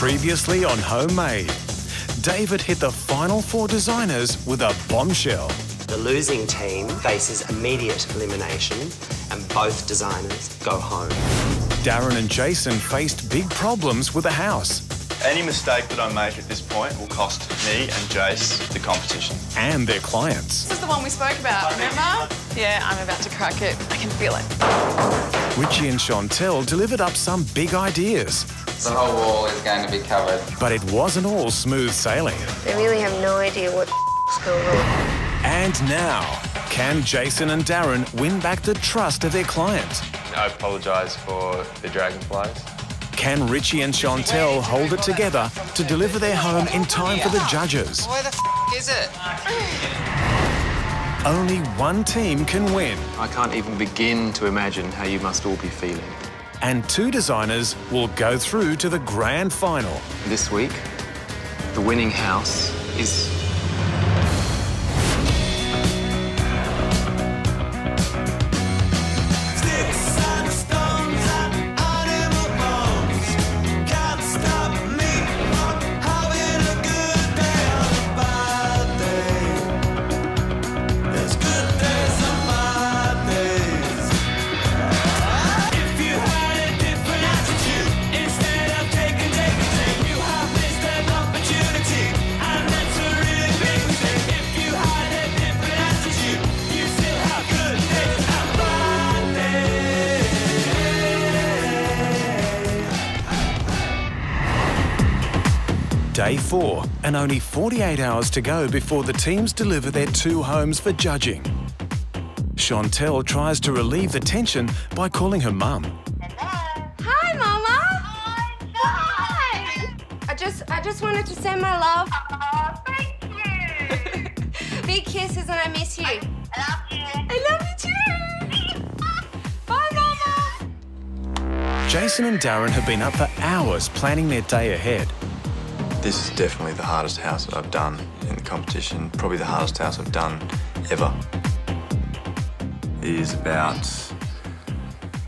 Previously on homeMADE, David hit the final 4 designers with a bombshell. The losing team faces immediate elimination and both designers go home. Darren and Jason faced big problems with the house. Any mistake that I make at this point will cost me and Jace the competition. And their clients. This is the one we spoke about, remember? Yeah, I'm about to crack it. I can feel it. Richie and Chantel delivered up some big ideas. The whole wall is going to be covered. But it wasn't all smooth sailing. They really have no idea what's going on. And now, can Jason and Darren win back the trust of their client? I apologise for the dragonflies. Can Richie and Chantel hold it together to deliver their home in time for the judges? Where the is it? Only one team can win. I can't even begin to imagine how you must all be feeling. And 2 designers will go through to the grand final. This week, the winning house is... Day 4, and only 48 hours to go before the teams deliver their 2 homes for judging. Chantel tries to relieve the tension by calling her mum. Hi, Mama. Hi. I just wanted to send my love. Oh, thank you. Big kisses, and I miss you. I love you. I love you too. Bye, Mama. Jason and Darren have been up for hours planning their day ahead. This is definitely the hardest house that I've done in the competition. Probably the hardest house I've done ever. It is about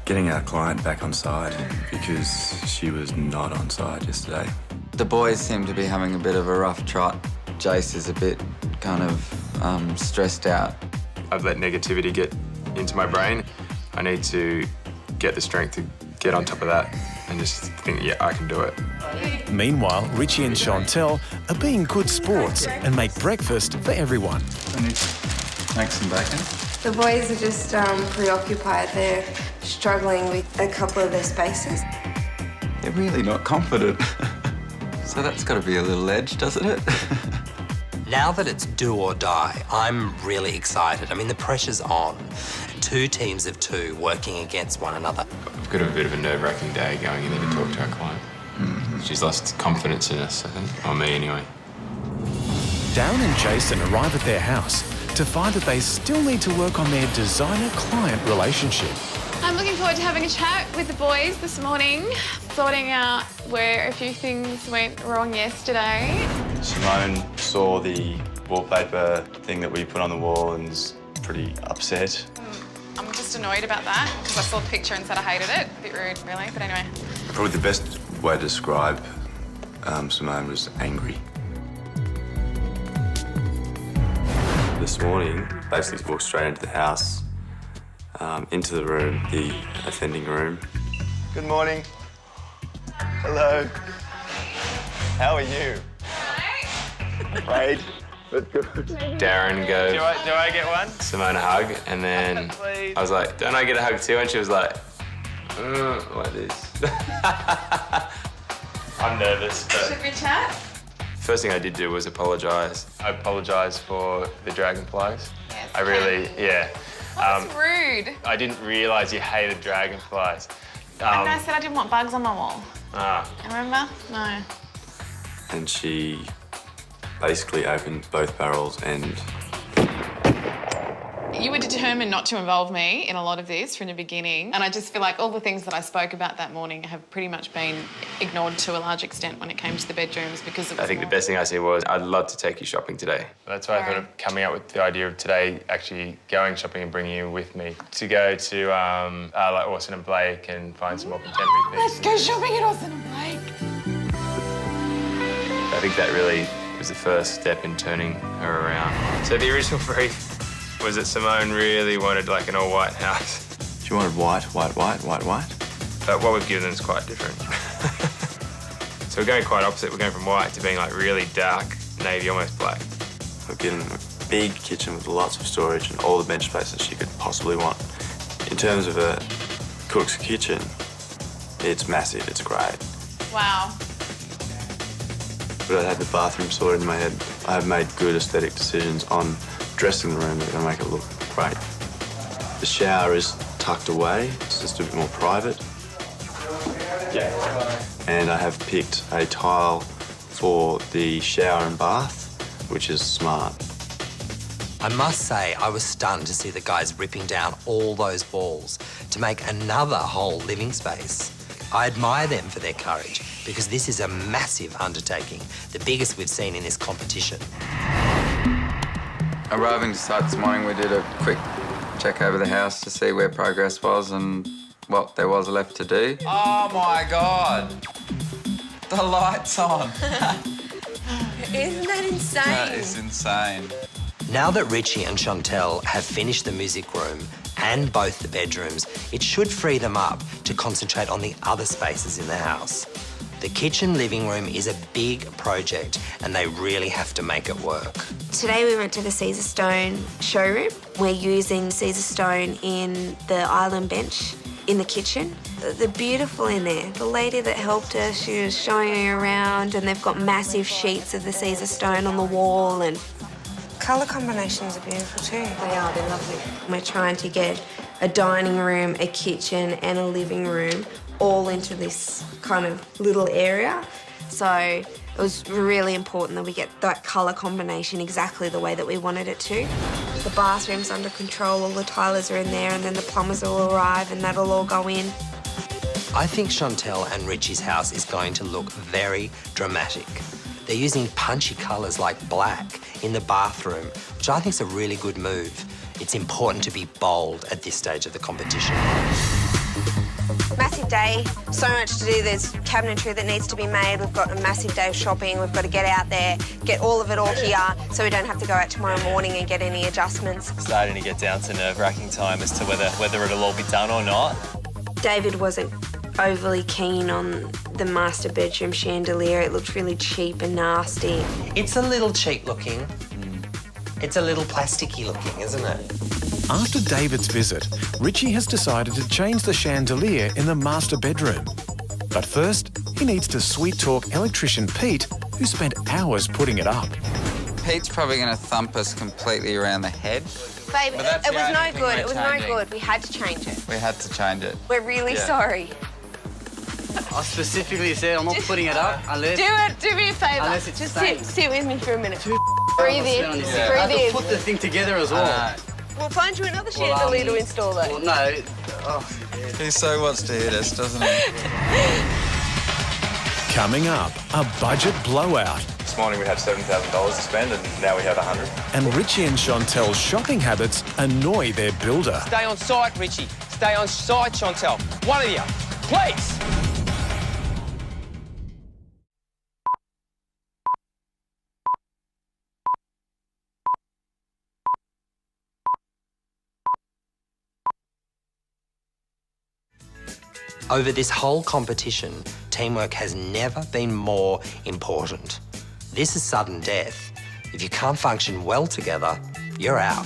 getting our client back on side because she was not on side yesterday. The boys seem to be having a bit of a rough trot. Jace is a bit kind of stressed out. I've let negativity get into my brain. I need to get the strength to get on top of that and just think, yeah, I can do it. Meanwhile, Richie and Chantel are being good sports and make breakfast for everyone. I need to make some bacon. The boys are just preoccupied. They're struggling with a couple of their spaces. They're really not confident. So that's got to be a little edge, doesn't it? Now that it's do or die, I'm really excited. I mean, the pressure's on. 2 teams of 2 working against one another. I've got a bit of a nerve-wracking day going in there to talk to our client. She's lost confidence in us, I think, or me anyway. Darren and Jason arrive at their house to find that they still need to work on their designer-client relationship. I'm looking forward to having a chat with the boys this morning, sorting out where a few things went wrong yesterday. Simone saw the wallpaper thing that we put on the wall and was pretty upset. I'm just annoyed about that because I saw the picture and said I hated it. A bit rude, really, but anyway. Probably the best way to describe Simone was angry. This morning, basically walked straight into the house, into the room, the offending room. Good morning. Hello. How are you? Afraid, but good. Darren goes, Do I get one? Simone a hug, and then I was like, don't I get a hug too? And she was like, like this. I'm nervous, but... Should we chat? First thing I did do was apologise. I apologise for the dragonflies. Yes, I really, yeah. That's rude. I didn't realise you hated dragonflies. And I said I didn't want bugs on my wall. Remember? No. And she basically opened both barrels and... You were determined not to involve me in a lot of this from the beginning, and I just feel like all the things that I spoke about that morning have pretty much been ignored to a large extent when it came to the bedrooms because it was I think the best thing I said was, I'd love to take you shopping today. That's why I thought of coming up with the idea of today actually going shopping and bringing you with me to go to like Orson and Blake and find some more contemporary things. Let's go shopping at Orson and Blake. I think that really was the first step in turning her around. So the original brief was that Simone really wanted like an all-white house. She wanted white. But what we've given them is quite different. So we're going quite opposite. We're going from white to being like really dark, navy, almost black. I've given them a big kitchen with lots of storage and all the bench space that she could possibly want. In terms of a cook's kitchen, it's massive, it's great. Wow. But I had the bathroom sorted in my head. I have made good aesthetic decisions on dressing the room that are going to make it look great. The shower is tucked away, it's just a bit more private. Yeah. And I have picked a tile for the shower and bath, which is smart. I must say, I was stunned to see the guys ripping down all those walls to make another whole living space. I admire them for their courage because this is a massive undertaking, the biggest we've seen in this competition. Arriving to site this morning, we did a quick check over the house to see where progress was and what there was left to do. Oh my God! The light's on. Isn't that insane? That is insane. Now that Richie and Chantel have finished the music room and both the bedrooms, it should free them up to concentrate on the other spaces in the house. The kitchen living room is a big project and they really have to make it work. Today we went to the Caesar Stone showroom. We're using Caesar Stone in the island bench in the kitchen. They're beautiful in there. The lady that helped us, she was showing me around and they've got massive sheets of the Caesar Stone on the wall and colour combinations are beautiful too. They are, they're lovely. We're trying to get a dining room, a kitchen and a living room all into this kind of little area. So it was really important that we get that colour combination exactly the way that we wanted it to. The bathroom's under control, all the tilers are in there and then the plumbers will arrive and that'll all go in. I think Chantel and Richie's house is going to look very dramatic. They're using punchy colours like black in the bathroom, which I think is a really good move. It's important to be bold at this stage of the competition. Massive day, so much to do. There's cabinetry that needs to be made. We've got a massive day of shopping. We've got to get out there, get all of it all here so we don't have to go out tomorrow morning and get any adjustments. Starting to get down to nerve-wracking time as to whether it'll all be done or not. David wasn't overly keen on the master bedroom chandelier. It looked really cheap and nasty. It's a little cheap looking. It's a little plasticky looking, isn't it? After David's visit, Richie has decided to change the chandelier in the master bedroom. But first, he needs to sweet-talk electrician Pete, who spent hours putting it up. Pete's probably going to thump us completely around the head. Babe, But that's it the was only no thing good. we're It was changing. no good. We had to change it. We had to change it. We're really Yeah. sorry. I specifically said I'm not putting it up unless... Do me a favour. Unless it's Just stained. sit with me for a minute. Breathe in. I Breathe have to in. put the thing together as well. We'll find you another chandelier to install though. Well, no. Oh, He so wants to hit us, doesn't he? Coming up, a budget blowout. This morning we had $7,000 to spend and now we have 100. And Richie and Chantel's shopping habits annoy their builder. Stay on site, Richie. Stay on site, Chantel. One of you, please. Over this whole competition, teamwork has never been more important. This is sudden death. If you can't function well together, you're out.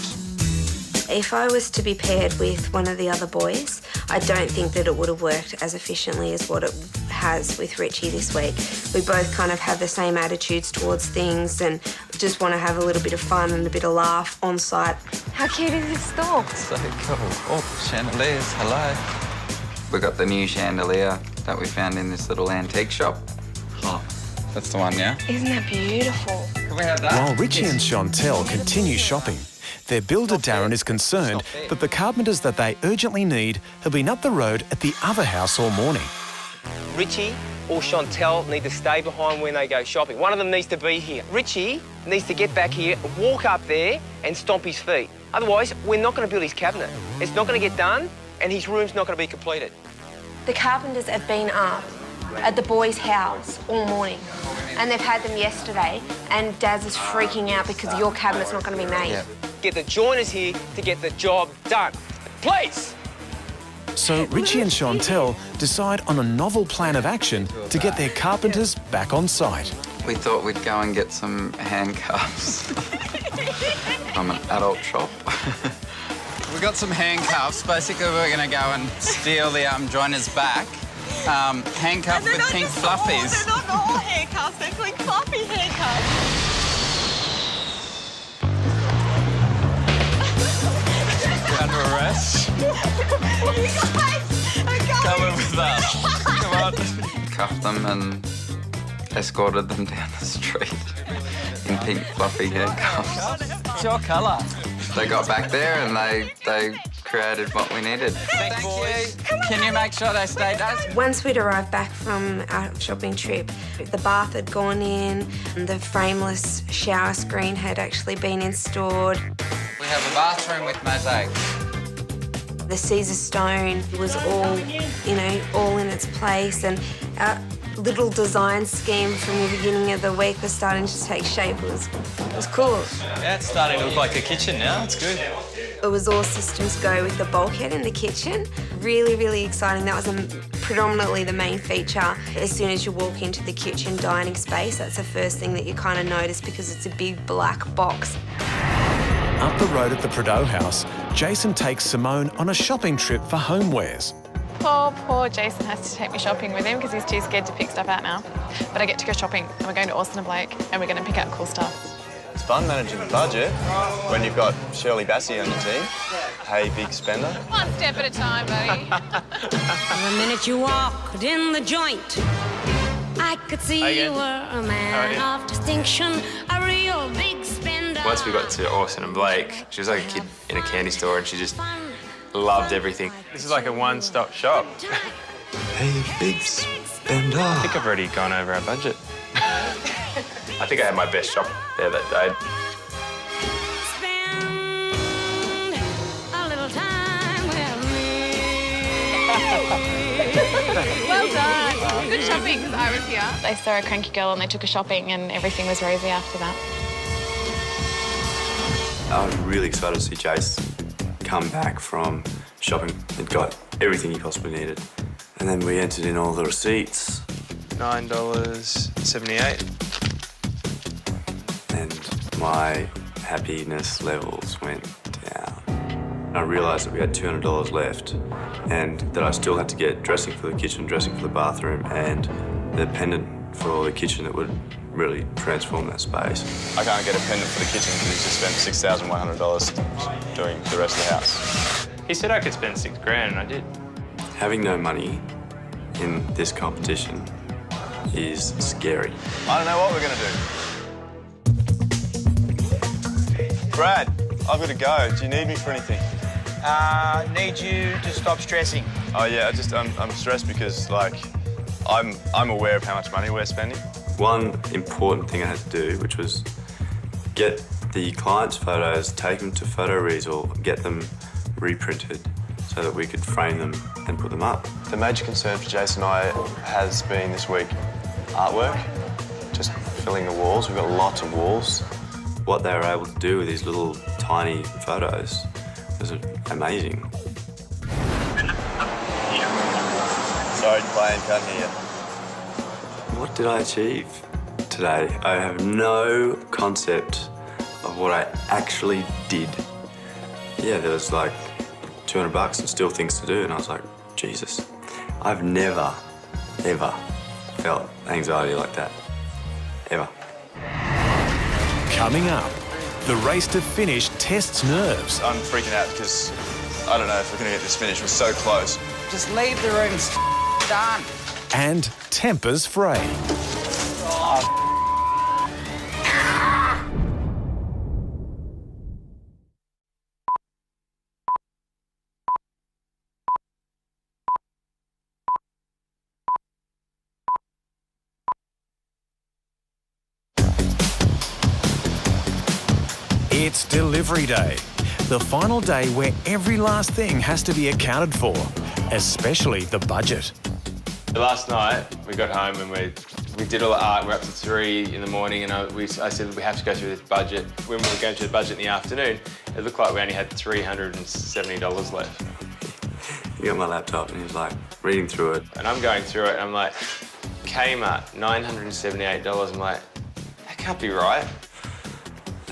If I was to be paired with one of the other boys, I don't think that it would have worked as efficiently as what it has with Richie this week. We both kind of have the same attitudes towards things and just want to have a little bit of fun and a bit of laugh on site. How cute is this store? So cool. Oh, chandeliers, hello. We got the new chandelier that we found in this little antique shop. Oh, that's the one, yeah? Isn't that beautiful? Can we have that? While Richie and Chantel continue shopping, their builder Darren is concerned that the carpenters that they urgently need have been up the road at the other house all morning. Richie or Chantel need to stay behind when they go shopping. One of them needs to be here. Richie needs to get back here, walk up there and stomp his feet. Otherwise, we're not going to build his cabinet. It's not going to get done and his room's not going to be completed. The carpenters have been up at the boys' house all morning. And they've had them yesterday, and Daz is freaking out because your cabinet's not going to be made. Yeah. Get the joiners here to get the job done. Please! So Richie and Chantel decide on a novel plan of action to get their carpenters back on site. We thought we'd go and get some handcuffs from an adult shop. We got some handcuffs. Basically, we're going to go and steal the joiners back. Handcuffed with pink fluffies. They're not all handcuffs, they're pink fluffy handcuffs. Under arrest. You guys are Come going. in with us. Come on. Cuffed them and escorted them down the street in pink fluffy handcuffs. It's your colour. They got back there and they created what we needed. Thanks, boys. Can you make sure they stay, Daz? Once we'd arrived back from our shopping trip, the bath had gone in, the frameless shower screen had actually been installed. We have a bathroom with mosaic. The Caesar stone was all, all in its place, and our little design scheme from the beginning of the week was starting to take shape. It was cool. Yeah, it's starting to look like a kitchen now. It's good. It was all systems go with the bulkhead in the kitchen. Really, really exciting. That was predominantly the main feature. As soon as you walk into the kitchen dining space, that's the first thing that you kind of notice because it's a big black box. Up the road at the Prideaux house, Jason takes Simone on a shopping trip for homewares. Poor Jason has to take me shopping with him because he's too scared to pick stuff out now. But I get to go shopping and we're going to Austin and Blake and we're going to pick out cool stuff. It's fun managing the budget when you've got Shirley Bassey on your team. Hey, big spender. One step at a time, buddy. The minute you walked in the joint, I could see you were a man of distinction, a real big spender. Once we got to Austin and Blake, she was like a kid in a candy store and she just loved everything. This is like a one-stop shop. Hey, big spender. I think I've already gone over our budget. I think I had my best shop there that day. Spend a little time with me. Well done. Good shopping because I was here. They saw a cranky girl and they took her shopping and everything was rosy after that. I was really excited to see Jace come back from shopping. He'd got everything he possibly needed. And then we entered in all the receipts. $9.78. And my happiness levels went down. I realised that we had $200 left and that I still had to get dressing for the kitchen, dressing for the bathroom and the pendant for the kitchen that would really transform that space. I can't get a pendant for the kitchen because he's just spent $6,100 doing the rest of the house. He said I could spend $6,000 and I did. Having no money in this competition is scary. I don't know what we're going to do. Brad, I've got to go. Do you need me for anything? Need you to stop stressing. Oh, yeah, I'm stressed because, I'm aware of how much money we're spending. One important thing I had to do, which was get the client's photos, take them to Photoreasel, get them reprinted so that we could frame them and put them up. The major concern for Jason and I has been this week artwork, just filling the walls. We've got lots of walls. What they were able to do with these little tiny photos was amazing. Sorry, plane, can't hear you. What did I achieve today? I have no concept of what I actually did. Yeah, there was like $200 and still things to do, and I was like, Jesus, I've never, ever felt anxiety like that, ever. Coming up, the race to finish tests nerves. I'm freaking out because I don't know if we're going to get this finished. We're so close. Just leave the room. It's done. And tempers fray. It's delivery day, the final day where every last thing has to be accounted for, especially the budget. Last night we got home and we did all the art. We're up to 3 in the morning, and I said we have to go through this budget. When we were going through the budget in the afternoon, it looked like we only had $370 left. He got my laptop and he was like reading through it. And I'm going through it and I'm like, Kmart, $978. I'm like, that can't be right.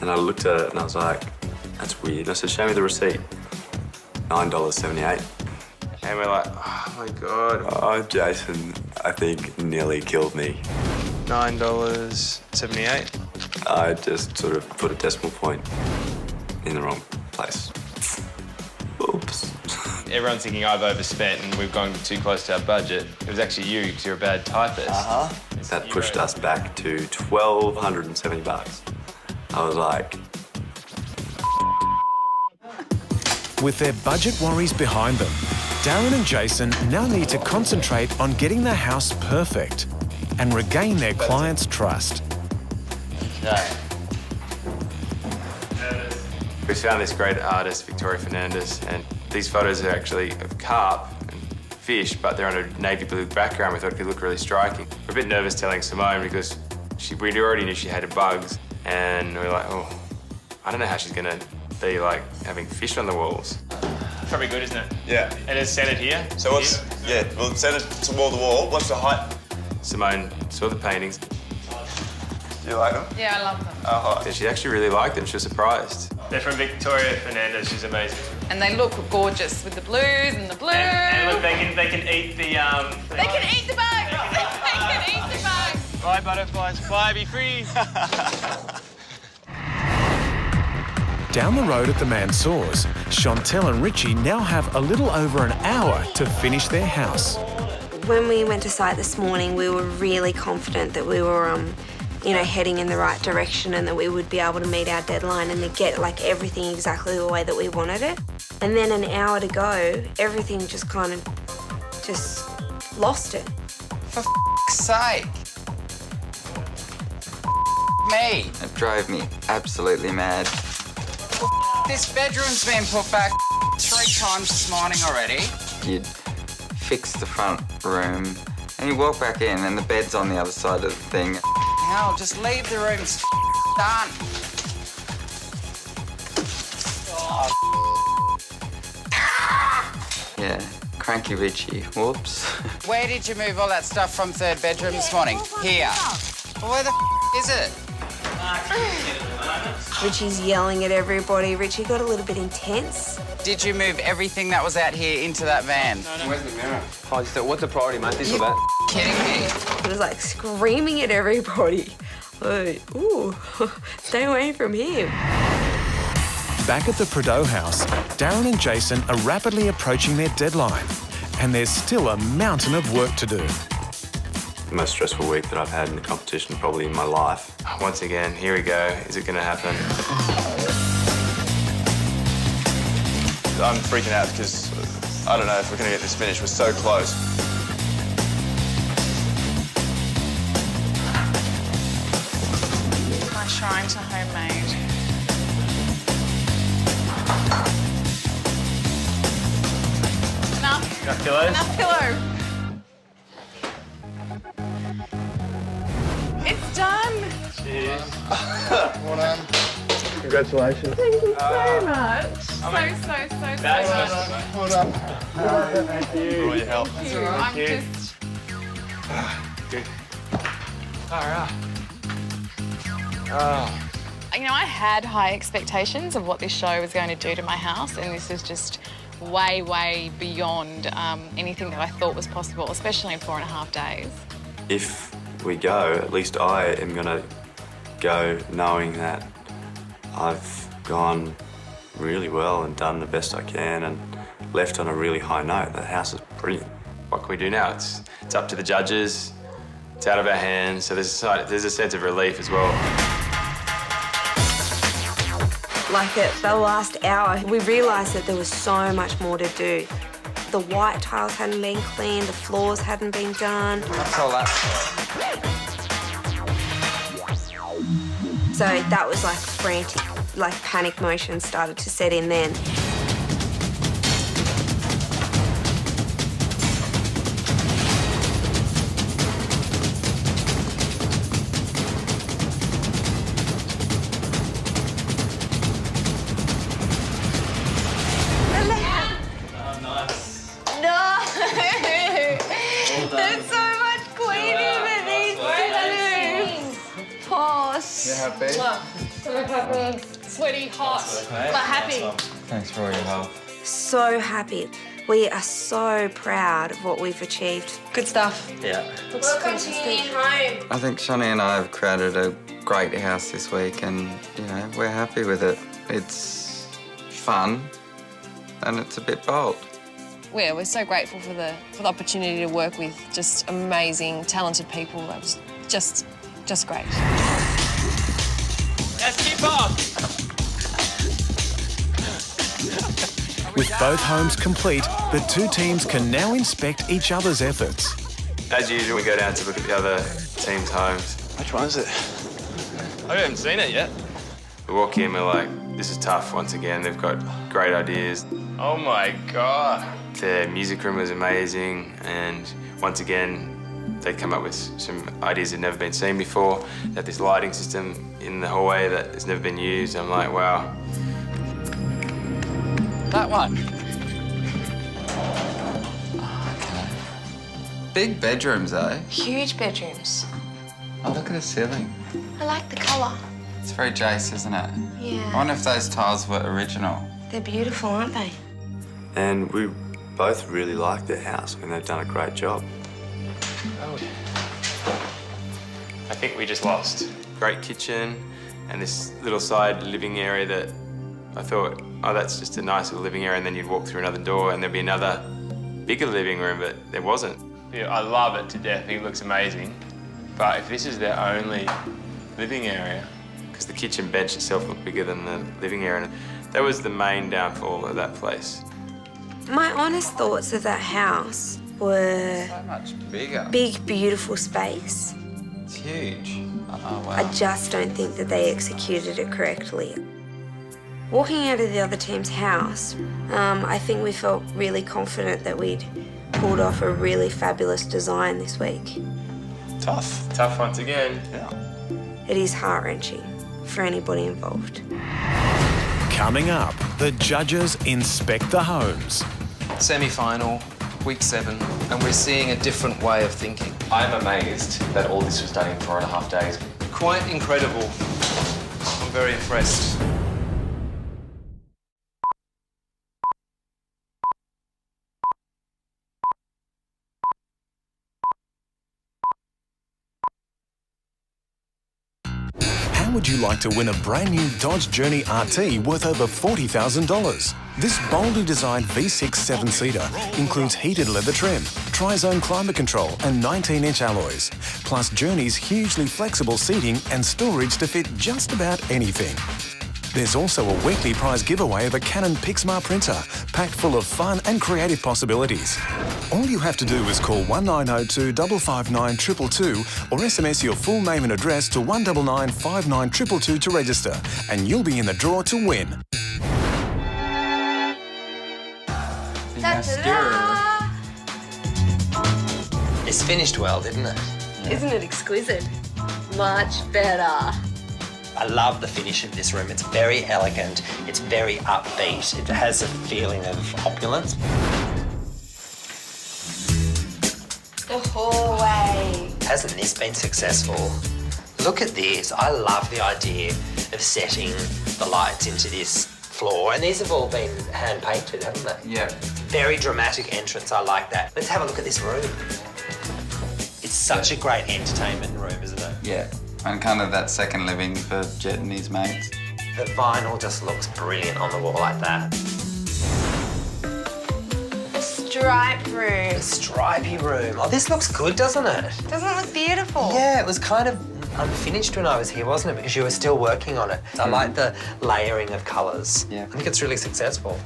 And I looked at it and I was like, that's weird. I said, show me the receipt. $9.78. And we're like, oh my God. Oh, Jason, I think nearly killed me. $9.78. I just sort of put a decimal point in the wrong place. Oops. Everyone's thinking I've overspent and we've gone too close to our budget. It was actually you, because you're a bad typist. That pushed us back to $1,270. I was like... With their budget worries behind them, Darren and Jason now need to concentrate on getting the house perfect and regain their clients' trust. Okay. We found this great artist, Victoria Fernandez, and these photos are actually of carp and fish, but they're on a navy blue background. We thought it could look really striking. We're a bit nervous telling Simone because we already knew she hated bugs, and we were like, oh, I don't know how she's gonna be like having fish on the walls. Probably good, isn't it? Yeah. And it's centered here. So what's, yeah, well, it's centered to wall to wall. What's the height? Simone saw the paintings. Do you like them? Yeah, I love them. Oh, And she actually really liked them. She was surprised. They're from Victoria Fernandez. She's amazing. And they look gorgeous with the blues and the blue. And look, they can eat the They can eat the bugs. They can eat the bugs. Fly, butterflies, fly, be free. Down the road at the Mansours, Chantel and Richie now have a little over an hour to finish their house. When we went to site this morning, we were really confident that we were, heading in the right direction and that we would be able to meet our deadline and to get like everything exactly the way that we wanted it. And then an hour to go, everything just kind of lost it. For f***'s sake. Me. It drove me absolutely mad. This bedroom's been put back 3 times this morning already. You'd fix the front room and you walk back in and the bed's on the other side of the thing. Hell, just leave the room, it's done. Yeah, cranky Richie, whoops. Where did you move all that stuff from 3rd bedroom this morning? Here. Well, where the is it? Richie's yelling at everybody. Richie got a little bit intense. Did you move everything that was out here into that van? Where's the mirror? Oh, so what's the priority, mate? This or that? Kidding me? He was like screaming at everybody. Like, ooh, stay away from him. Back at the Prideaux house, Darren and Jason are rapidly approaching their deadline, and there's still a mountain of work to do. The most stressful week that I've had in the competition probably in my life. Once again, here we go. Is it going to happen? I'm freaking out because I don't know if we're going to get this finished. We're so close. My shrine to homemade. Enough pillows? Enough pillow. It's done. Cheers. Well done. Congratulations. Thank you so much. So much. Well done. Thank you. For all your help. Thank you. I'm just... Good. All right. Oh. I had high expectations of what this show was going to do to my house, and this is just way, way beyond anything that I thought was possible, especially in 4.5 days. If we go, at least I am going to go knowing that I've gone really well and done the best I can and left on a really high note. The house is brilliant. What can we do now? It's up to the judges. It's out of our hands. So there's a sense of relief as well. Like at the last hour, we realised that there was so much more to do. The white tiles hadn't been cleaned, the floors hadn't been done. What's all that? So that was like frantic, like panic motion started to set in then. happy? So happy. Sweaty, hot, but happy. Thanks for all your help. So happy. We are so proud of what we've achieved. Good stuff. Yeah. Welcome to your new home. I think Shani and I have created a great house this week and, you know, we're happy with it. It's fun and it's a bit bold. We're so grateful for the opportunity to work with just amazing, talented people. That was just great. Let's keep on. With both homes complete, the two teams can now inspect each other's efforts. As usual, we go down to look at the other team's homes. Which one is it? I haven't seen it yet. We walk in, we're like, this is tough once again. They've got great ideas. Oh my God. Their music room was amazing, and once again, they come up with some ideas that have never been seen before. They have this lighting system in the hallway that has never been used. I'm like, wow. That one. Okay. Big bedrooms, eh? Huge bedrooms. Oh, look at the ceiling. I like the colour. It's very Jace, isn't it? Yeah. I wonder if those tiles were original. They're beautiful, aren't they? And we both really like their house. I mean, they've done a great job. Oh. I think we just lost. Great kitchen and this little side living area that I thought, oh, that's just a nice little living area, and then you'd walk through another door and there'd be another bigger living room, but there wasn't. Yeah, I love it to death. It looks amazing. But if this is their only living area, because the kitchen bench itself looked bigger than the living area, and that was the main downfall of that place. My honest thoughts of that house were So much bigger. big, beautiful space. It's huge. Oh, wow. I just don't think that they executed it correctly. Walking out of the other team's house, I think we felt really confident that we'd pulled off a really fabulous design this week. Tough. Tough once again. Yeah. It is heart-wrenching for anybody involved. Coming up, the judges inspect the homes. Semi-final, week 7, and we're seeing a different way of thinking. I'm amazed that all this was done in 4.5 days. Quite incredible. I'm very impressed. How would you like to win a brand new Dodge Journey RT worth over $40,000? This boldly designed V6 7-seater includes heated leather trim, tri-zone climate control and 19-inch alloys, plus Journey's hugely flexible seating and storage to fit just about anything. There's also a weekly prize giveaway of a Canon Pixma printer, packed full of fun and creative possibilities. All you have to do is call 1902 559 222 or SMS your full name and address to 199 59 222 to register, and you'll be in the draw to win. Ta-da! It's finished well, didn't it? Isn't it exquisite? Much better. I love the finish of this room. It's very elegant. It's very upbeat. It has a feeling of opulence. The hallway. Hasn't this been successful? Look at this. I love the idea of setting the lights into this floor. And these have all been hand-painted, haven't they? Yeah. Very dramatic entrance. I like that. Let's have a look at this room. It's such a great entertainment room, isn't it? Yeah. And kind of that second living for Jet and his mates. The vinyl just looks brilliant on the wall like that. The stripe room. The stripy room. Oh, this looks good, doesn't it? Doesn't it look beautiful? Yeah, it was kind of unfinished when I was here, wasn't it? Because you were still working on it. I like the layering of colours. Yeah. I think it's really successful.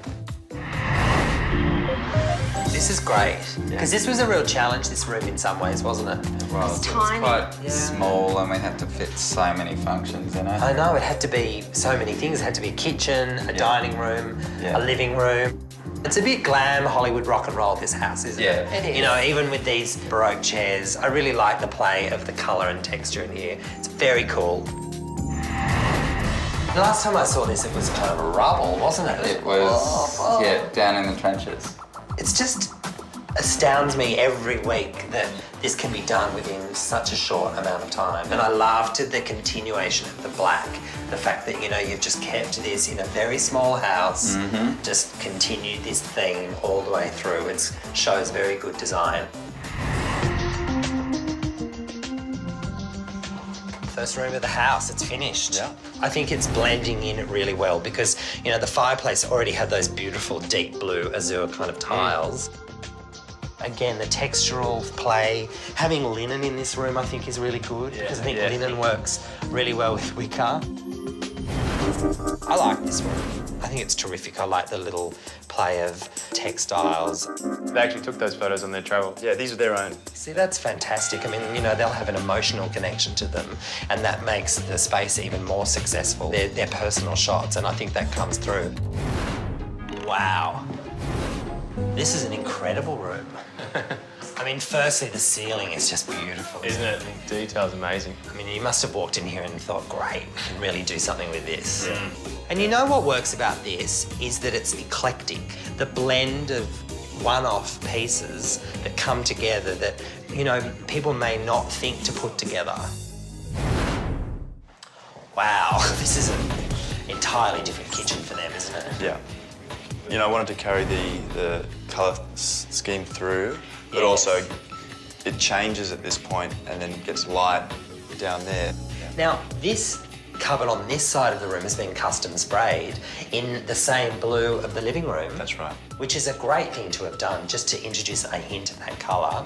This is great. Because this was a real challenge, this room, in some ways, wasn't it? Well, It's it's tiny. quite small and we had to fit so many functions in it. I know, it had to be so many things. It had to be a kitchen, a dining room, a living room. It's a bit glam Hollywood rock and roll, this house, isn't it? Yeah. It is. You know, even with these Baroque chairs, I really like the play of the colour and texture in here. It's very cool. The last time I saw this, it was kind of a rubble, wasn't it? It was, yeah, down in the trenches. It's just astounds me every week that this can be done within such a short amount of time. And I loved the continuation of the black. The fact that, you know, you've just kept this in a very small house, just continued this theme all the way through. It shows very good design. First room of the house, it's finished. Yeah. I think it's blending in really well because, you know, the fireplace already had those beautiful deep blue azure kind of tiles. Again, the textural play. Having linen in this room, I think, is really good because I think linen works really well with wicker. I like this room. I think it's terrific. I like the little play of textiles. They actually took those photos on their travel. Yeah, these are their own. See, that's fantastic. I mean, you know, they'll have an emotional connection to them and that makes the space even more successful. They're personal shots and I think that comes through. Wow. This is an incredible room. I mean, firstly, the ceiling is just beautiful. Isn't it? The detail's amazing. I mean, you must have walked in here and thought, great, we can really do something with this. Yeah. And you know what works about this is that it's eclectic. The blend of one-off pieces that come together that, you know, people may not think to put together. Wow, this is an entirely different kitchen for them, isn't it? Yeah. You know, I wanted to carry the colour scheme through, but also it changes at this point and then gets light down there. Now, this cupboard on this side of the room has been custom sprayed in the same blue of the living room. That's right. Which is a great thing to have done, just to introduce a hint of that colour.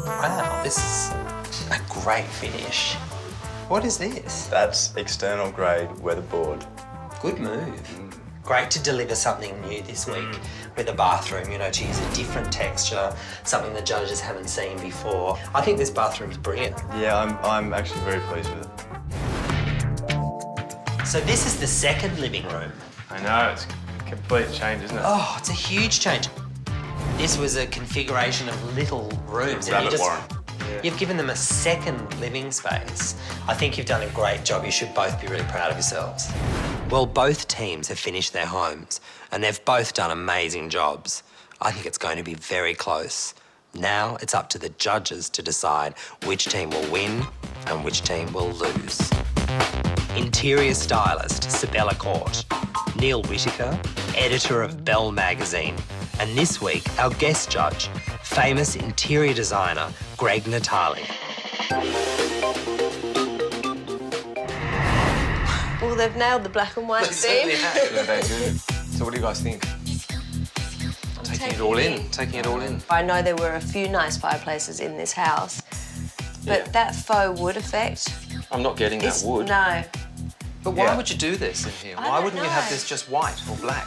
Wow, this is a great finish. What is this? That's external grade weatherboard. Good move. Great to deliver something new this week with a bathroom, you know, to use a different texture, something the judges haven't seen before. I think this bathroom's brilliant. Yeah, I'm actually very pleased with it. So this is the second living room. I know, it's a complete change, isn't it? Oh, it's a huge change. This was a configuration of little rooms. You've given them a second living space. I think you've done a great job. You should both be really proud of yourselves. Well, both teams have finished their homes and they've both done amazing jobs. I think it's going to be very close. Now it's up to the judges to decide which team will win and which team will lose. Interior stylist, Sabella Court. Neil Whittaker, editor of Belle magazine. And this week, our guest judge, famous interior designer, Greg Natali. Well, they've nailed the black and white theme. Yeah, they do. So what do you guys think? Taking it all in, taking it all in. I know there were a few nice fireplaces in this house, but that faux wood effect... I'm not getting that wood. No. But why would you do this in here? Why wouldn't you have this just white or black?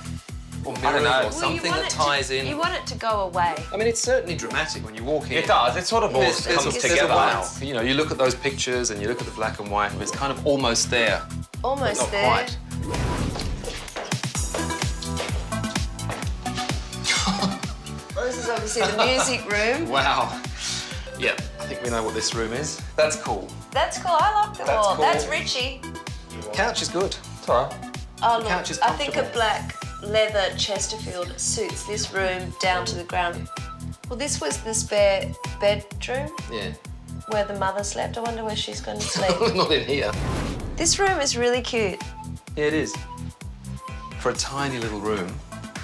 Or mirrors or something that ties in? You want it to go away. I mean, it's certainly dramatic when you walk in. It does. It sort of all comes together. Wow. You know, you look at those pictures and you look at the black and white, it's kind of almost there. Almost not there. Quite. Well, this is obviously the music room. Wow. Yeah, I think we know what this room is. That's cool. That's cool. I like them That's all. cool. That's Richie. Couch is good. It's all right. Oh, The couch is look, I think a comfortable. black leather Chesterfield suits this room down to the ground. Well, this was the spare bedroom Yeah. where the mother slept. I wonder where she's going to sleep. Not in here. This room is really cute. Yeah, it is. For a tiny little room.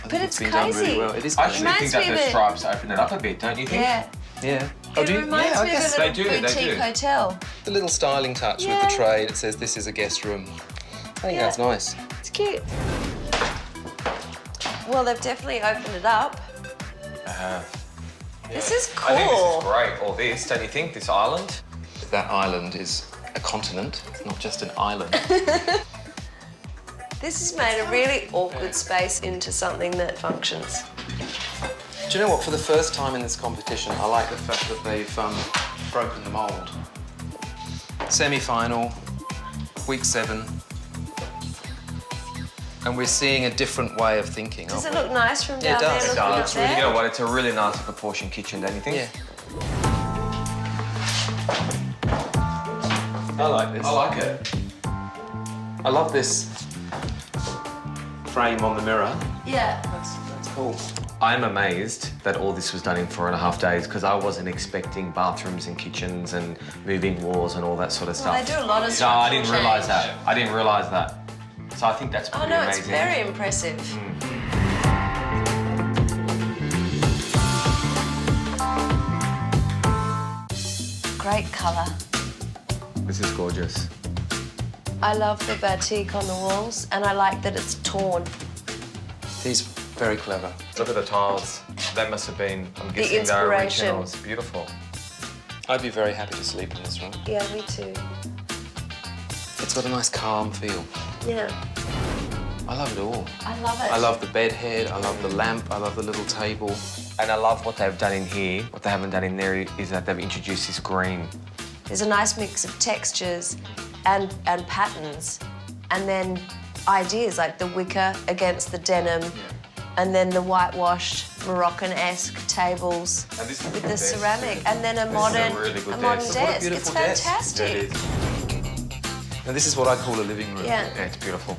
I think it's been done really cosy. well. It is I cosy. actually think that the stripes open it up a bit, don't you think? Yeah. Yeah. It reminds me of a they little do, they boutique do. hotel. The little styling touch with Yeah. the trade. It says this is a guest room. I think that's nice. It's cute. Well, they've definitely opened it up. This is cool. I think this is great, all this, don't you think, this island? That island is a continent, it's not just an island. This has made a really awkward space into something that functions. Do you know what? For the first time in this competition, I like the fact that they've broken the mould. Semi-final, week 7. And we're seeing a different way of thinking. Does it look nice from Yeah, down it does. there? It looking does. up there? You know what, it's a really nice proportioned kitchen, don't you think? Yeah. I like this. I like it. I love this frame on the mirror. Yeah. That's cool. I'm amazed that all this was done in 4.5 days because I wasn't expecting bathrooms and kitchens and moving walls and all that sort of stuff. Well, they do a lot of No, I structural didn't realise change. that. I didn't realise that. So I think that's pretty amazing. It's very impressive. Great colour. This is gorgeous. I love the batik on the walls, and I like that it's torn. These very clever. Look at the tiles. That must have been, I'm The guessing they're inspiration. original. It's beautiful. I'd be very happy to sleep in this room. Yeah, me too. It's got a nice calm feel. Yeah, I love it all. I love it. I love the bed head, I love the lamp, I love the little table. And I love what they've done in here. What they haven't done in there is that they've introduced this green. There's a nice mix of textures and patterns, and then ideas like the wicker against the denim, and then the whitewashed Moroccan-esque tables with the ceramic, and then a modern desk. It's fantastic. Now this is what I call a living room. Yeah. Yeah, it's beautiful.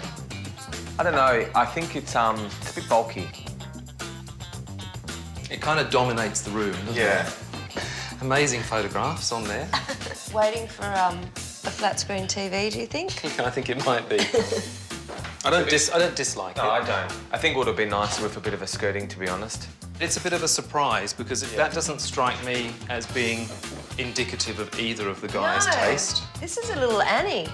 I don't know, I think it's a bit bulky. It kind of dominates the room, doesn't it? Amazing photographs on there. Waiting for a flat screen TV, do you think? I think it might be. I don't dislike it. No, I don't. I think it would have been nicer with a bit of a skirting, to be honest. It's a bit of a surprise because that doesn't strike me as being indicative of either of the guys' taste. This is a little Annie.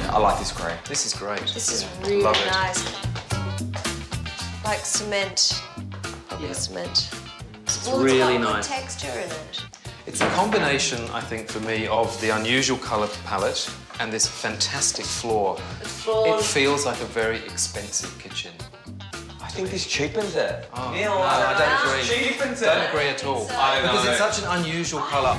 I like this grey. This is great. This is really Love it. nice. Like cement. Probably cement. It's Well, really it's got nice. good texture in it. It's a combination, I think, for me, of the unusual colour palette and this fantastic floor. It feels like a very expensive kitchen. I think this cheapens it. Oh, no, I don't agree. Cheapens it. Don't agree at all. Because it's such an unusual colour.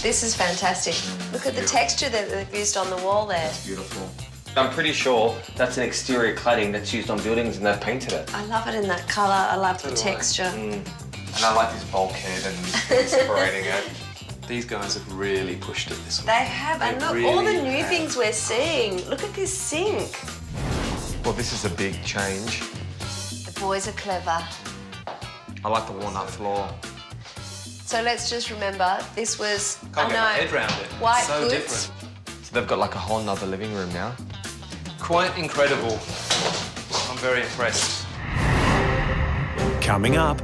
This is fantastic. Look at the texture that they've used on the wall there. Beautiful. I'm pretty sure that's an exterior cladding that's used on buildings and they've painted it. I love it in that colour. I love the texture. And I like this bulkhead and separating it. These guys have really pushed it this way. They have, and look, all the new things we're seeing. Look at this sink. Well, this is a big change. The boys are clever. I like the walnut floor. So let's just remember, this was, Can't get my head round it. White It's so goods. different. So they've got like a whole nother living room now. Quite incredible. I'm very impressed. Coming up,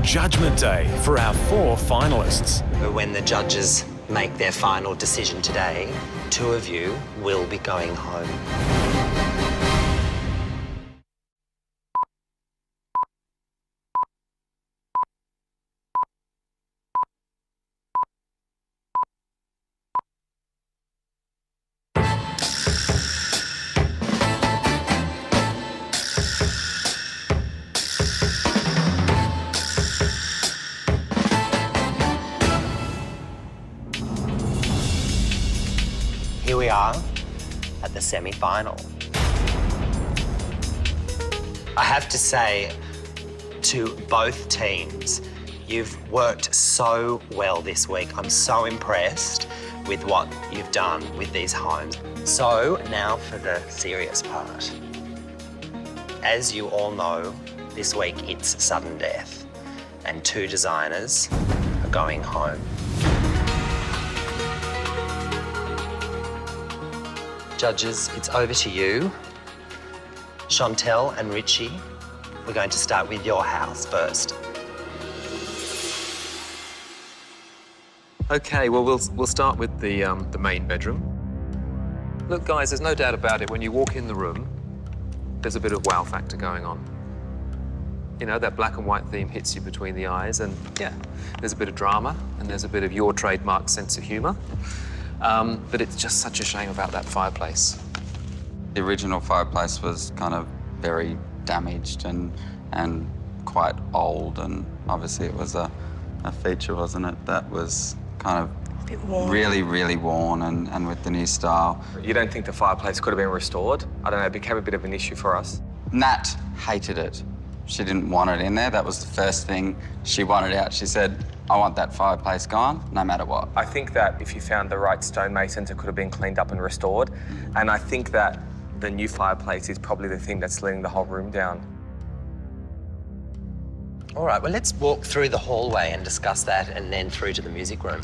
Judgment Day for our 4 finalists. But when the judges make their final decision today, 2 of you will be going home. Here we are at the semi-final. I have to say to both teams, you've worked so well this week. I'm so impressed with what you've done with these homes. So now for the serious part. As you all know, this week it's sudden death and 2 designers are going home. Judges, it's over to you. Chantel and Richie, we're going to start with your house first. Okay, well, we'll start with the main bedroom. Look, guys, there's no doubt about it. When you walk in the room, there's a bit of wow factor going on. You know, that black and white theme hits you between the eyes, and yeah, there's a bit of drama, and there's a bit of your trademark sense of humour. But it's just such a shame about that fireplace. The original fireplace was kind of very damaged and quite old, and obviously it was a feature, wasn't it, that was kind of really, really worn and with the new style. You don't think the fireplace could have been restored? I don't know, it became a bit of an issue for us. Nat hated it. She didn't want it in there. That was the first thing she wanted out. She said, I want that fireplace gone, no matter what. I think that if you found the right stonemasons, it could have been cleaned up and restored. And I think that the new fireplace is probably the thing that's letting the whole room down. All right, well, let's walk through the hallway and discuss that and then through to the music room.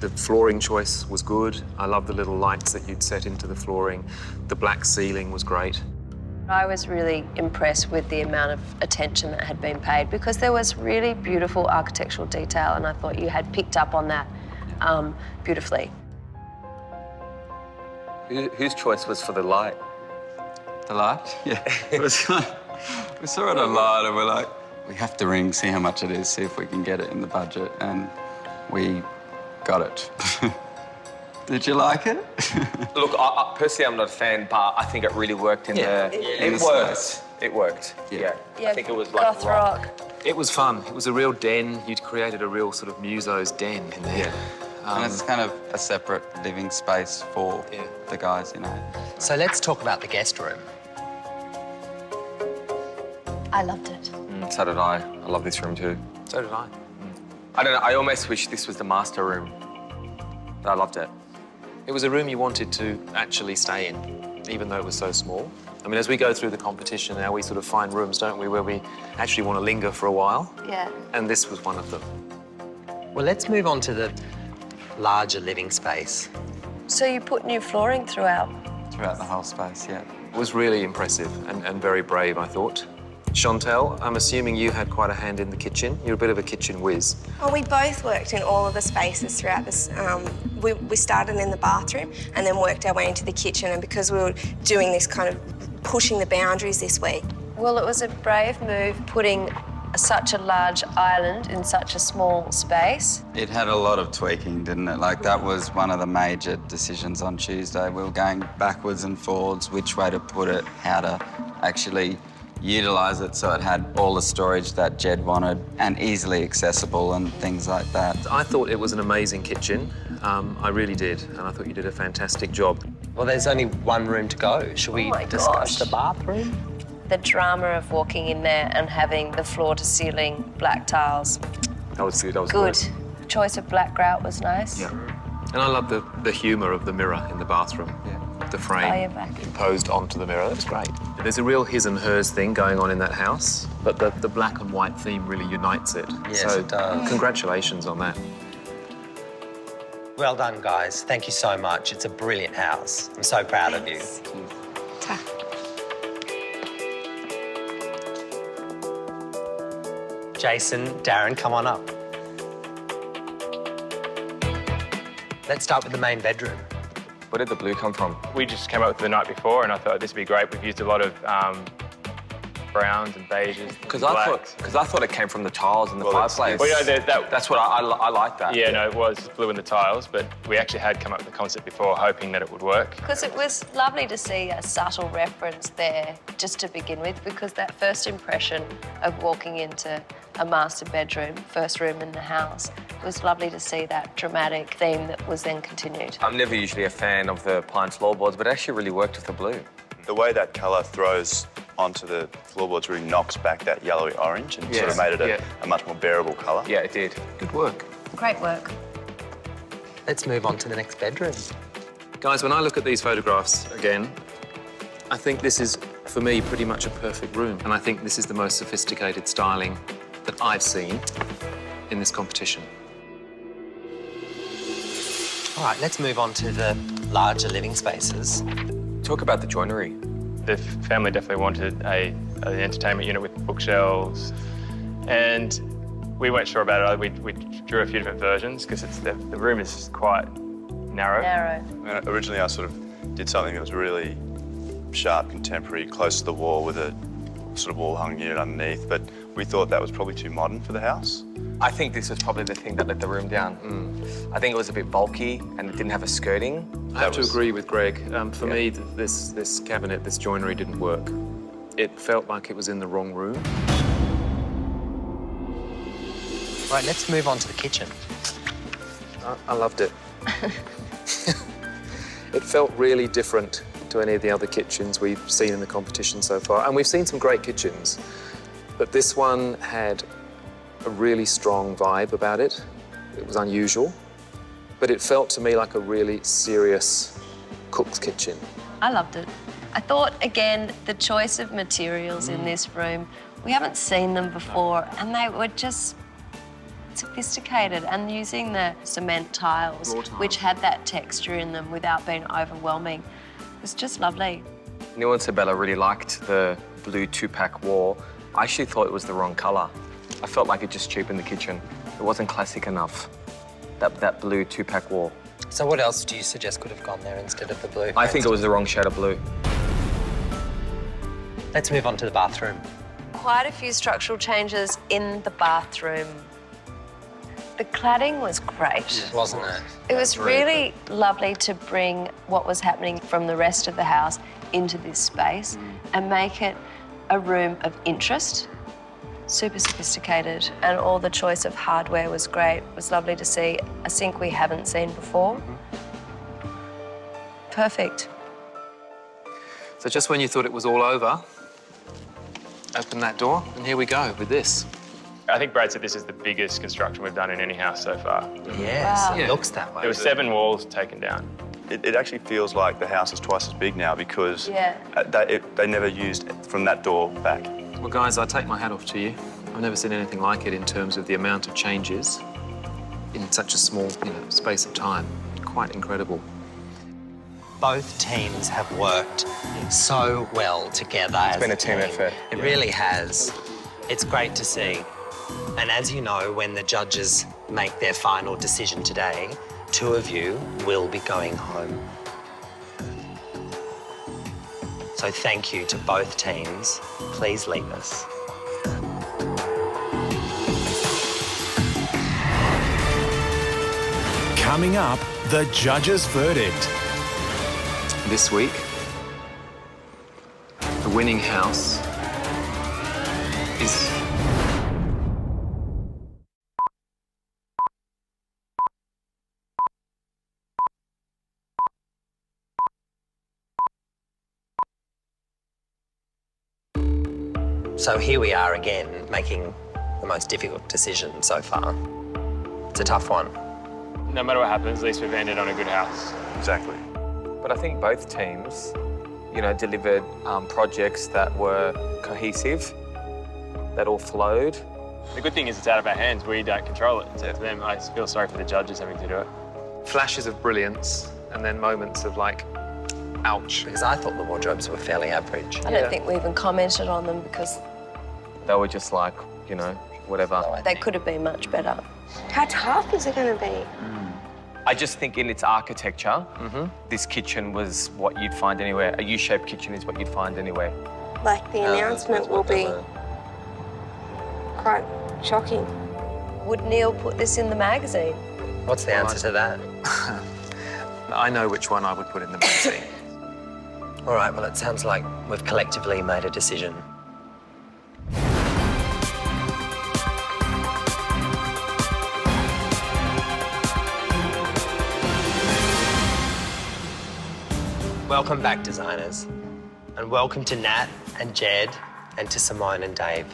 The flooring choice was good. I love the little lights that you'd set into the flooring. The black ceiling was great. I was really impressed with the amount of attention that had been paid because there was really beautiful architectural detail and I thought you had picked up on that beautifully. Whose choice was for the light? The light? Yeah. We saw it online and we're like, we have to ring, see how much it is, see if we can get it in the budget, and we got it. Did you like it? Look, personally, I'm not a fan, but I think it really worked in there. It worked. It worked. Yeah. I think it was like goth rock. It was fun. It was a real den. You'd created a real sort of muso's den in there. And it's kind of a separate living space for the guys, you know. So let's talk about the guest room. I loved it. So did I. I love this room too. So did I. I don't know, I almost wish this was the master room. But I loved it. It was a room you wanted to actually stay in, even though it was so small. I mean, as we go through the competition now, we sort of find rooms, don't we, where we actually want to linger for a while. Yeah. And this was one of them. Well, let's move on to the larger living space. So you put new flooring throughout? Throughout the whole space, yeah. It was really impressive and very brave, I thought. Chantel, I'm assuming you had quite a hand in the kitchen. You're a bit of a kitchen whiz. Oh, we both worked in all of the spaces throughout this. We started in the bathroom and then worked our way into the kitchen, and because we were doing this kind of pushing the boundaries this week. Well, it was a brave move putting such a large island in such a small space. It had a lot of tweaking, didn't it? Like, that was one of the major decisions on Tuesday. We were going backwards and forwards, which way to put it, how to actually utilise it so it had all the storage that Jed wanted and easily accessible and things like that. I thought it was an amazing kitchen. I really did, and I thought you did a fantastic job. Well, there's only one room to go. Should we discuss the bathroom? The drama of walking in there and having the floor-to-ceiling black tiles. That was good. That was good. Choice of black grout was nice. Yeah. And I love the humour of the mirror in the bathroom. Yeah. The frame imposed onto the mirror. That was great. There's a real his and hers thing going on in that house, but the black and white theme really unites it. Yes, so, it does. Congratulations on that. Well done, guys. Thank you so much. It's a brilliant house. I'm so proud of you. Jason, Darren, come on up. Let's start with the main bedroom. Where did the blue come from? We just came up with it the night before and I thought this would be great. We've used a lot of browns and beiges. Because I thought it came from the tiles in the fireplace. Well, you know, that's what I like that. Yeah, no, it was blue in the tiles, but we actually had come up with the concept before, hoping that it would work. Because it was lovely to see a subtle reference there, just to begin with, because that first impression of walking into a master bedroom, first room in the house, it was lovely to see that dramatic theme that was then continued. I'm never usually a fan of the pine floorboards, but it actually really worked with the blue. The way that colour throws onto the floorboards really knocks back that yellowy orange and sort of made it a much more bearable colour. Yeah, it did. Good work. Great work. Let's move on to the next bedroom. Guys, when I look at these photographs again, I think this is, for me, pretty much a perfect room. And I think this is the most sophisticated styling that I've seen in this competition. All right, let's move on to the larger living spaces. Talk about the joinery. The family definitely wanted an entertainment unit with bookshelves, and we weren't sure about it. We drew a few different versions because the room is quite narrow. Originally, I sort of did something that was really sharp, contemporary, close to the wall with a sort of wall-hung unit underneath, but we thought that was probably too modern for the house. I think this was probably the thing that let the room down. I think it was a bit bulky and it didn't have a skirting. I have to agree with Greg. For me, this cabinet, this joinery didn't work. It felt like it was in the wrong room. Right, let's move on to the kitchen. I loved it. It felt really different to any of the other kitchens we've seen in the competition so far. And we've seen some great kitchens, but this one had a really strong vibe about it. It was unusual, but it felt to me like a really serious cook's kitchen. I loved it. I thought, again, the choice of materials in this room We haven't seen them before, and they were just sophisticated, and using the cement tiles, which had that texture in them without being overwhelming. It was just lovely. Neil and Sabella really liked the blue 2-pack wall. I actually thought it was the wrong colour. I felt like it just cheapened the kitchen. It wasn't classic enough, that blue 2-pack wall. So what else do you suggest could have gone there instead of the blue? I think it was the wrong shade of blue. Let's move on to the bathroom. Quite a few structural changes in the bathroom. The cladding was great. Wasn't it? It was really lovely to bring what was happening from the rest of the house into this space and make it a room of interest. Super sophisticated, and all the choice of hardware was great. It was lovely to see a sink we haven't seen before. Perfect. So just when you thought it was all over, open that door, and here we go with this. I think Brad said this is the biggest construction we've done in any house so far. Yes, Wow. it looks that way. There were 7 walls taken down. It actually feels like the house is twice as big now because Yeah. they never used from that door back. Well, guys, I take my hat off to you. I've never seen anything like it in terms of the amount of changes in such a small, space of time. Quite incredible. Both teams have worked so well together. It's been a team effort. It really has. It's great to see. And as you know, when the judges make their final decision today, 2 of you will be going home. So thank you to both teams. Please leave us. Coming up, the judge's verdict. This week, the winning house is... So here we are again, making the most difficult decision so far. It's a tough one. No matter what happens, at least we've ended on a good house. Exactly. But I think both teams, delivered projects that were cohesive, that all flowed. The good thing is it's out of our hands. We don't control it. It's up to them. I feel sorry for the judges having to do it. Flashes of brilliance, and then moments of ouch. Because I thought the wardrobes were fairly average. I don't think we even commented on them because They were just whatever. they could have been much better. How tough is it going to be? I just think in its architecture, this kitchen was what you'd find anywhere. A U-shaped kitchen is what you'd find anywhere. Like the announcement will be quite shocking. Would Neil put this in the magazine? What's the answer to that? I know which one I would put in the magazine. All right, well, it sounds like we've collectively made a decision. Welcome back, designers. And welcome to Nat and Jed and to Simone and Dave.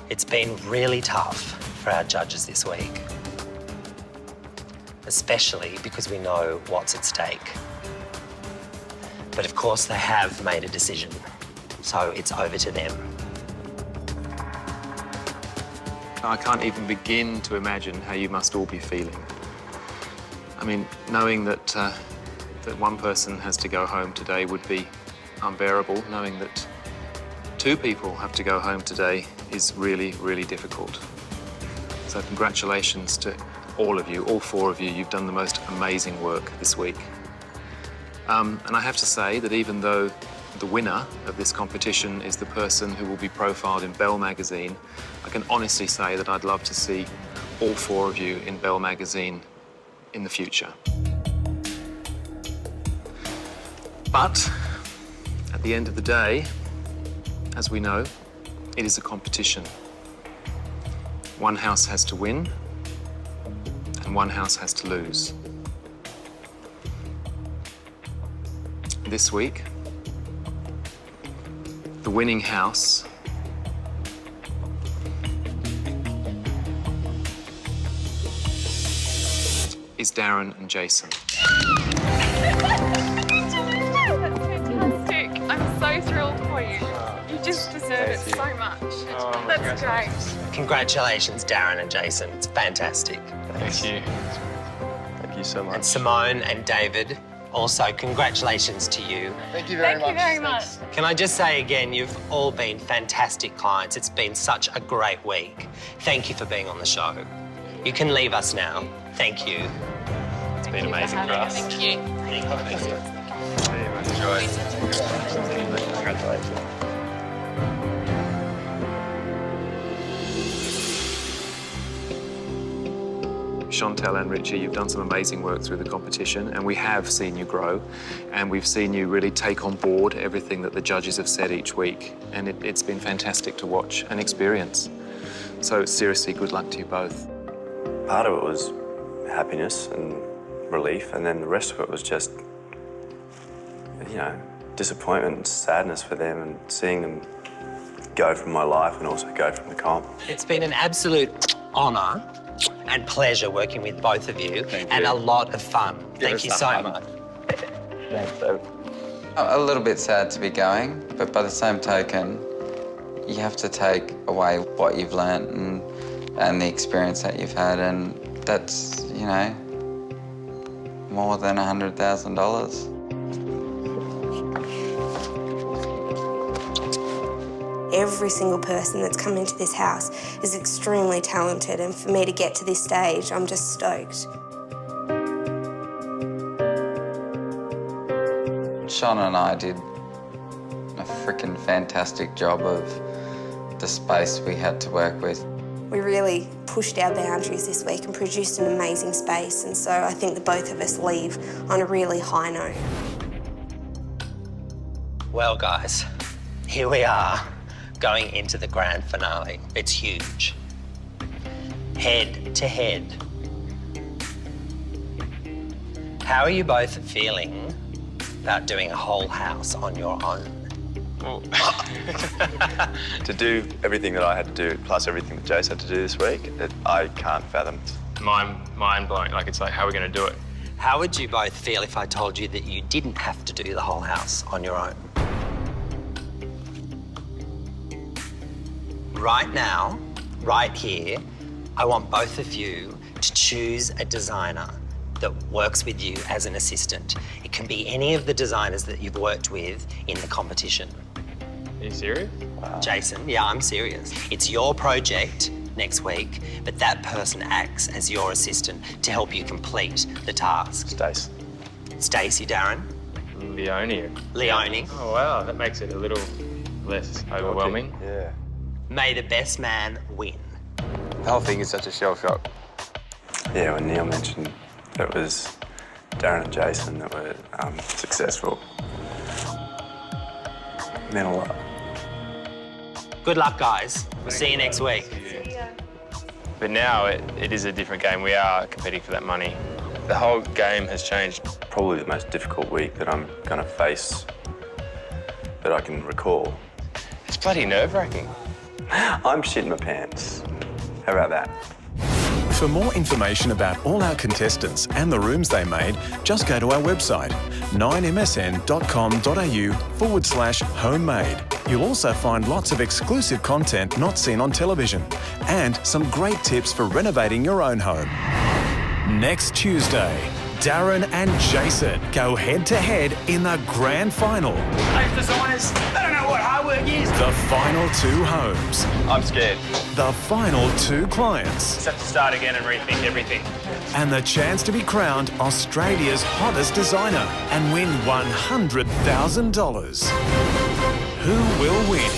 It's been really tough for our judges this week, especially because we know what's at stake. But of course, they have made a decision, so it's over to them. I can't even begin to imagine how you must all be feeling. I mean, knowing that that one person has to go home today would be unbearable. Knowing that 2 people have to go home today is really, really difficult. So congratulations to all of you, all 4 of you. You've done the most amazing work this week. And I have to say that even though the winner of this competition is the person who will be profiled in Belle magazine, I can honestly say that I'd love to see all 4 of you in Belle magazine in the future. But at the end of the day, as we know, it is a competition. One house has to win and one house has to lose. This week, the winning house is Darren and Jason. Fantastic. I'm so thrilled for you. just deserve it so much. That's great. Congratulations, Darren and Jason. It's fantastic. Thank you. Thank you so much. And Simone and David, also congratulations to you. Thank you very much. Thank you very much. Can I just say again, you've all been fantastic clients. It's been such a great week. Thank you for being on the show. You can leave us now. Thank you. It's been amazing for us. Thank you. Enjoy. Congratulations. Chantel and Richie, you've done some amazing work through the competition, and we have seen you grow, and we've seen you really take on board everything that the judges have said each week, and it's been fantastic to watch and experience. So seriously, good luck to you both. Part of it was happiness and relief, and then the rest of it was just, you know, disappointment and sadness for them, and seeing them go from my life and also go from the comp. It's been an absolute honour and pleasure working with both of you, and a lot of fun. Thank you so much. Thanks, David. A little bit sad to be going, but by the same token, you have to take away what you've learnt and the experience that you've had, and that's, you know, more than $100,000. Every single person that's come into this house is extremely talented, and for me to get to this stage, I'm just stoked. Sean and I did a freaking fantastic job of the space we had to work with. We really pushed our boundaries this week and produced an amazing space, and so I think that both of us leave on a really high note. Well, guys, here we are, going into the grand finale. It's huge. Head to head. How are you both feeling about doing a whole house on your own? To do everything that I had to do, plus everything that Jace had to do this week, I can't fathom. Mind-blowing. Like, it's like, how are we going to do it? How would you both feel if I told you that you didn't have to do the whole house on your own? Right now, right here, I want both of you to choose a designer that works with you as an assistant. It can be any of the designers that you've worked with in the competition. Are you serious? Jason, yeah, I'm serious. It's your project next week, but that person acts as your assistant to help you complete the task. Stace. Stacey, Darren. Leone. Oh, wow, that makes it a little less overwhelming. Yeah. May the best man win. The whole thing is such a shell shock. Yeah, when Neil mentioned it was Darren and Jason that were successful, it meant a lot. Good luck, guys. We'll see you next week. But now it is a different game. We are competing for that money. The whole game has changed. Probably the most difficult week that I'm going to face that I can recall. It's bloody nerve-wracking. I'm shitting my pants. How about that? For more information about all our contestants and the rooms they made, just go to our website, 9msn.com.au/homemade. You'll also find lots of exclusive content not seen on television and some great tips for renovating your own home. Next Tuesday, Darren and Jason go head-to-head in the grand final. Those designers, they don't know what hard work is. The final two homes. I'm scared. The final two clients. Just have to start again and rethink everything. And the chance to be crowned Australia's hottest designer and win $100,000. Who will win?